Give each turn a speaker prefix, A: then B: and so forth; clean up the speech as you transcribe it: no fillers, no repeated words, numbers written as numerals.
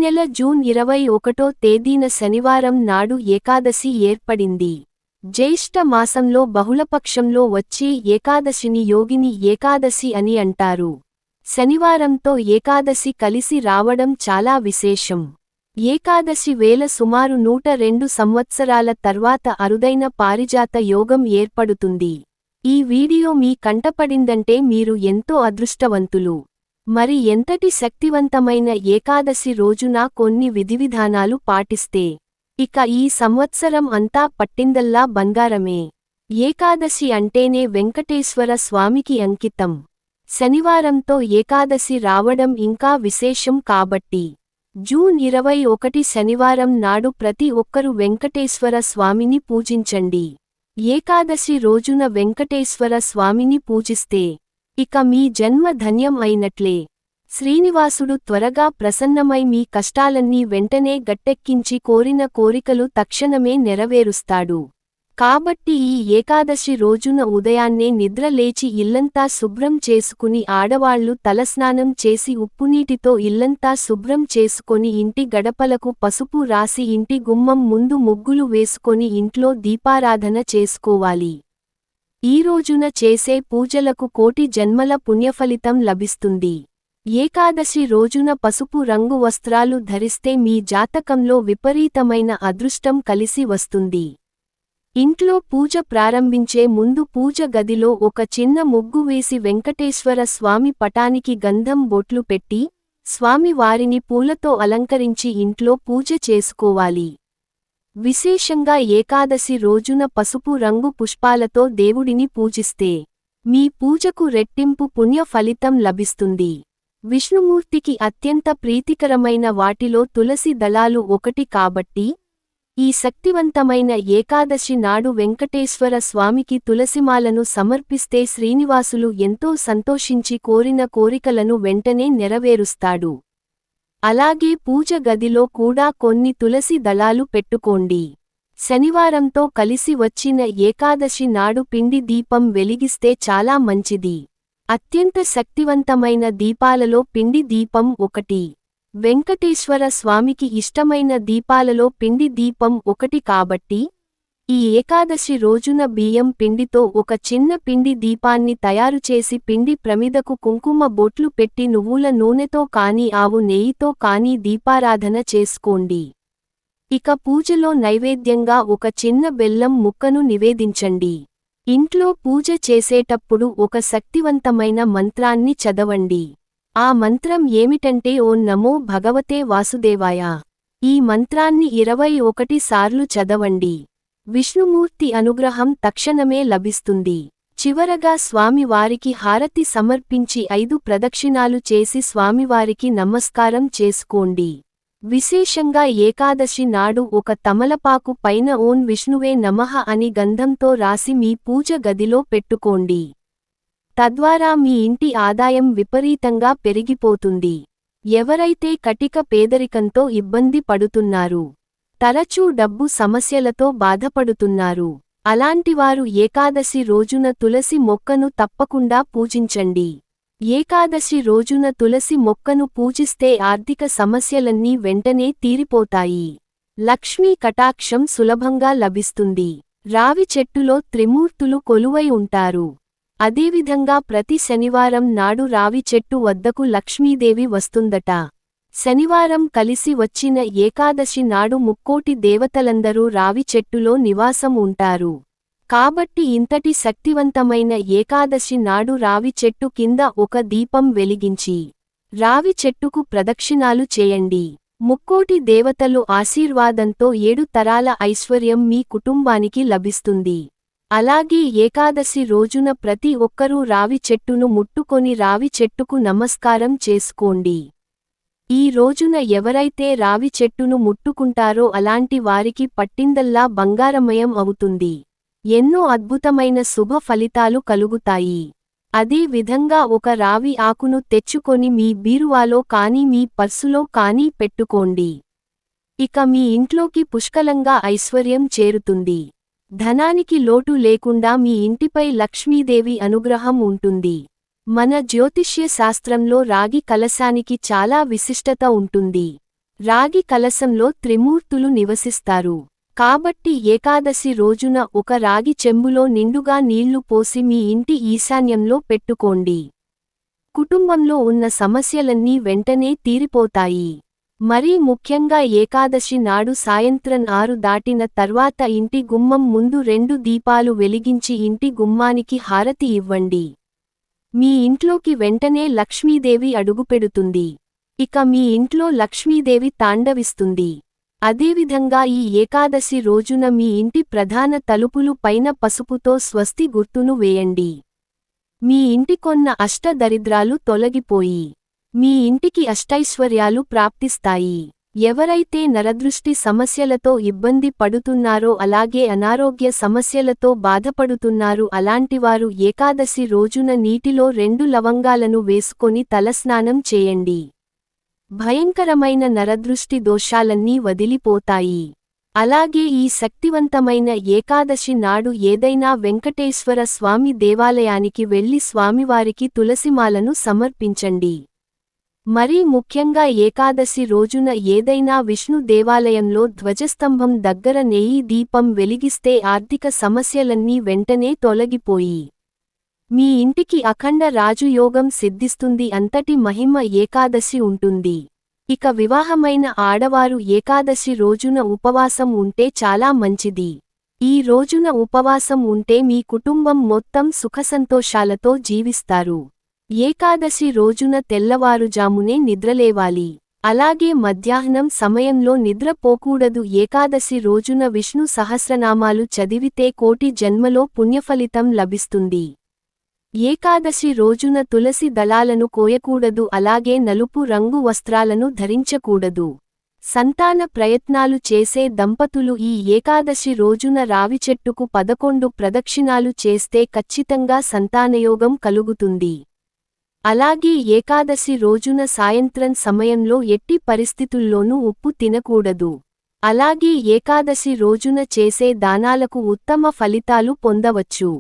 A: నెల జూన్ 21వ తేదీన శనివారం నాడు ఏకాదశి ఏర్పడింది. జ్యేష్ఠ మాసంలో బహుళపక్షంలో వచ్చే ఏకాదశిని యోగిని ఏకాదశి అని అంటారు. శనివారంతో ఏకాదశి కలిసి రావడం చాలా విశేషం. ఏకాదశి వేళ సుమారు 102 సంవత్సరాల తర్వాత అరుదైన పారిజాత యోగం ఏర్పడుతుంది. ఈ వీడియో మీ కంటపడిందంటే మీరు ఎంతో అదృష్టవంతులు. మరి ఎంతటి శక్తివంతమైన ఏకాదశి రోజున కొన్ని విధివిధానాలు పాటిస్తే ఇక ఈ సంవత్సరం అంతా పట్టిందల్లా బంగారమే. ఏకాదశి అంటేనే వెంకటేశ్వర స్వామికి అంకితం. శనివారంతో ఏకాదశి రావడం ఇంకా విశేషం కాబట్టి జూన్ 21 శనివారం నాడు ప్రతి ఒక్కరూ వెంకటేశ్వర స్వామిని పూజించండి. ఏకాదశి రోజున వెంకటేశ్వర స్వామిని పూజిస్తే ఇక మీ జన్మ ధన్యం అయినట్లే. శ్రీనివాసుడు త్వరగా ప్రసన్నమై మీ కష్టాలన్నీ వెంటనే గట్టెక్కించి కోరిన కోరికలు తక్షణమే నెరవేరుస్తాడు. కాబట్టి ఈ ఏకాదశి రోజున ఉదయాన్నే నిద్ర లేచి ఇల్లంతా శుభ్రం చేసుకుని ఆడవాళ్లు తలస్నానం చేసి ఉప్పునీటితో ఇల్లంతా శుభ్రం చేసుకొని ఇంటి గడపలకు పసుపు రాసి ఇంటి గుమ్మం ముందు ముగ్గులు వేసుకొని ఇంట్లో దీపారాధన చేసుకోవాలి. ఈ రోజున చేసే పూజలకు కోటి జన్మల పుణ్యఫలితం లభిస్తుంది. ఏకాదశి రోజున పసుపు రంగు వస్త్రాలు ధరిస్తే మీ జాతకంలో విపరీతమైన అదృష్టం కలిసి వస్తుంది. ఇంట్లో పూజ ప్రారంభించే ముందు పూజ గదిలో ఒక చిన్న ముగ్గు వేసి వెంకటేశ్వర స్వామి పటానికి గంధం బొట్లు పెట్టి స్వామి వారిని పూలతో అలంకరించి ఇంట్లో పూజ చేసుకోవాలి. విశేషంగా ఏకాదశి రోజున పసుపు రంగు పుష్పాలతో దేవుడిని పూజిస్తే మీ పూజకు రెట్టింపు పుణ్య ఫలితం లభిస్తుంది. విష్ణుమూర్తికి అత్యంత ప్రీతికరమైన వాటిలో తులసి దళాలు ఒకటి కాబట్టి ఈ శక్తివంతమైన ఏకాదశి నాడు వెంకటేశ్వర స్వామికి తులసిమాలను సమర్పిస్తే శ్రీనివాసులు ఎంతో సంతోషించి కోరిన కోరికలను వెంటనే నెరవేరుస్తాడు. అలాగే పూజ గదిలో కూడా కొన్ని తులసి దళాలు పెట్టుకోండి. శనివారంతో కలిసి వచ్చిన ఏకాదశి నాడు పిండి దీపం వెలిగిస్తే చాలా మంచిది. అత్యంత శక్తివంతమైన దీపాలలో పిండి దీపం ఒకటి. వెంకటేశ్వర స్వామికి ఇష్టమైన దీపాలలో పిండి దీపం ఒకటి కాబట్టి ఈ ఏకాదశి రోజున బియ్యం పిండితో ఒక చిన్న పిండి దీపాన్ని తయారుచేసి పిండి ప్రమిదకు కుంకుమ బొట్లు పెట్టి నువ్వుల నూనెతో కానీ ఆవు నెయ్యితో కానీ దీపారాధన చేసుకోండి. ఇక పూజలో నైవేద్యంగా ఒక చిన్న బెల్లం ముక్కను నివేదించండి. ఇంట్లో పూజ చేసేటప్పుడు ఒక శక్తివంతమైన మంత్రాన్ని చదవండి. ఆ మంత్రం ఏమిటంటే ఓం నమో భగవతే వాసుదేవాయ. ఈ మంత్రాన్ని 21 సార్లు చదవండి. విష్ణుమూర్తి అనుగ్రహం తక్షణమే లభిస్తుంది. చివరగా స్వామివారికి హారతి సమర్పించి 5 ప్రదక్షిణాలు చేసి స్వామివారికి నమస్కారం చేసుకోండి. విశేషంగా ఏకాదశి నాడు ఒక తమలపాకు పైన ఓం విష్ణువే నమః అని గంధంతో రాసి మీ పూజ గదిలో పెట్టుకోండి. తద్వారా మీ ఇంటి ఆదాయం విపరీతంగా పెరిగిపోతుంది. ఎవరైతే కటిక పేదరికంతో ఇబ్బంది పడుతున్నారు, తరచూ డబ్బు సమస్యలతో బాధపడుతున్నారు, అలాంటివారు ఏకాదశి రోజున తులసి మొక్కను తప్పకుండా పూజించండి. ఏకాదశి రోజున తులసి మొక్కను పూజిస్తే ఆర్థిక సమస్యలన్నీ వెంటనే తీరిపోతాయి. లక్ష్మీ కటాక్షం సులభంగా లభిస్తుంది. రావి చెట్టులో త్రిమూర్తులు కొలువై ఉంటారు. అదేవిధంగా ప్రతి శనివారం నాడు రావి చెట్టు వద్దకు లక్ష్మీదేవి వస్తుందట. శనివారం కలిసి వచ్చిన ఏకాదశి నాడు ముక్కోటి దేవతలందరూ రావి చెట్టులో నివాసం ఉంటారు. కాబట్టి ఇంతటి శక్తివంతమైన ఏకాదశి నాడు రావి చెట్టు కింద ఒక దీపం వెలిగించి రావి చెట్టుకు ప్రదక్షిణాలు చేయండి. ముక్కోటి దేవతలు ఆశీర్వాదంతో 7 తరాల ఐశ్వర్యం మీ కుటుంబానికి లభిస్తుంది. అలాగే ఏకాదశి రోజున ప్రతి ఒక్కరూ రావి చెట్టును ముట్టుకొని రావి చెట్టుకు నమస్కారం చేసుకోండి. ఈ రోజున ఎవరైతే రావి చెట్టును ముట్టుకుంటారో అలాంటి వారికి పట్టిందల్లా బంగారమయం అవుతుంది. ఎన్నో అద్భుతమైన శుభ ఫలితాలు కలుగుతాయి. అదే విధంగా ఒక రావి ఆకును తెచ్చుకొని మీ బీరువాలో కానీ మీ పర్సులో కానీ పెట్టుకోండి. ఇక మీ ఇంట్లోకి పుష్కలంగా ఐశ్వర్యం చేరుతుంది. ధనానికి లోటు లేకుండా మీ ఇంటిపై లక్ష్మీదేవి అనుగ్రహం ఉంటుంది. మన జ్యోతిష్య శాస్త్రంలో రాగి కలశానికి చాలా విశిష్టత ఉంటుంది. రాగి కలశంలో త్రిమూర్తులు నివసిస్తారు. కాబట్టి ఏకాదశి రోజున ఒక రాగి చెంబులో నిండుగా నీళ్లు పోసి మీ ఇంటి ఈశాన్యంలో పెట్టుకోండి. కుటుంబంలో ఉన్న సమస్యలన్నీ వెంటనే తీరిపోతాయి. మరీ ముఖ్యంగా ఏకాదశి నాడు సాయంత్రం 6 దాటిన తర్వాత ఇంటి గుమ్మం ముందు 2 దీపాలు వెలిగించి ఇంటి గుమ్మానికి హారతి ఇవ్వండి. మీ ఇంట్లోకి వెంటనే లక్ష్మీదేవి అడుగుపెడుతుంది. ఇక మీ ఇంట్లో లక్ష్మీదేవి తాండవిస్తుంది. అదేవిధంగా ఈ ఏకాదశి రోజున మీ ఇంటి ప్రధాన తలుపులు పైన పసుపుతో స్వస్తి గుర్తును వేయండి. మీ ఇంటికొన్న అష్టదరిద్రాలు తొలగిపోయి మీ ఇంటికి అష్టైశ్వర్యాలు ప్రాప్తిస్తాయి. ఎవరైతే నరదృష్టి సమస్యలతో ఇబ్బంది పడుతున్నారో అలాగే అనారోగ్య సమస్యలతో బాధపడుతున్నారు అలాంటివారు ఏకాదశి రోజున నీటిలో 2 లవంగాలను వేసుకొని తలస్నానం చేయండి. భయంకరమైన నరదృష్టి దోషాలన్నీ వదిలిపోతాయి. అలాగే ఈ శక్తివంతమైన ఏకాదశి నాడు ఏదైనా వెంకటేశ్వర స్వామి దేవాలయానికి వెళ్లి స్వామివారికి తులసిమాలను సమర్పించండి. మరీ ముఖ్యంగా ఏకాదశి రోజున ఏదైనా విష్ణు దేవాలయంలో ధ్వజస్తంభం దగ్గర నెయ్యి దీపం వెలిగిస్తే ఆర్థిక సమస్యలన్నీ వెంటనే తొలగిపోయి మీ ఇంటికి అఖండ రాజయోగం సిద్ధిస్తుంది. అంతటి మహిమ ఏకాదశి ఉంటుంది. ఇక వివాహమైన ఆడవారు ఏకాదశి రోజున ఉపవాసం ఉంటే చాలా మంచిది. ఈ రోజున ఉపవాసం ఉంటే మీ కుటుంబం మొత్తం సుఖసంతోషాలతో జీవిస్తారు. ఏకాదశి రోజున తెల్లవారుజామునే నిద్రలేవాలి. అలాగే మధ్యాహ్నం సమయంలో నిద్రపోకూడదు. ఏకాదశి రోజున విష్ణు సహస్రనామాలు చదివితే కోటి జన్మలో పుణ్యఫలితం లభిస్తుంది. ఏకాదశి రోజున తులసి దళాలను కోయకూడదు. అలాగే నలుపు రంగు వస్త్రాలను ధరించకూడదు. సంతాన ప్రయత్నాలు చేసే దంపతులు ఈ ఏకాదశి రోజున రావి చెట్టుకు 11 ప్రదక్షిణాలు చేస్తే ఖచ్చితంగా సంతానయోగం కలుగుతుంది. అలాగే ఏకాదశి రోజున సాయంత్రం సమయంలో ఎట్టి పరిస్థితుల్లోనూ ఉప్పు తినకూడదు. అలాగే ఏకాదశి రోజున చేసే దానాలకు ఉత్తమ ఫలితాలు పొందవచ్చు.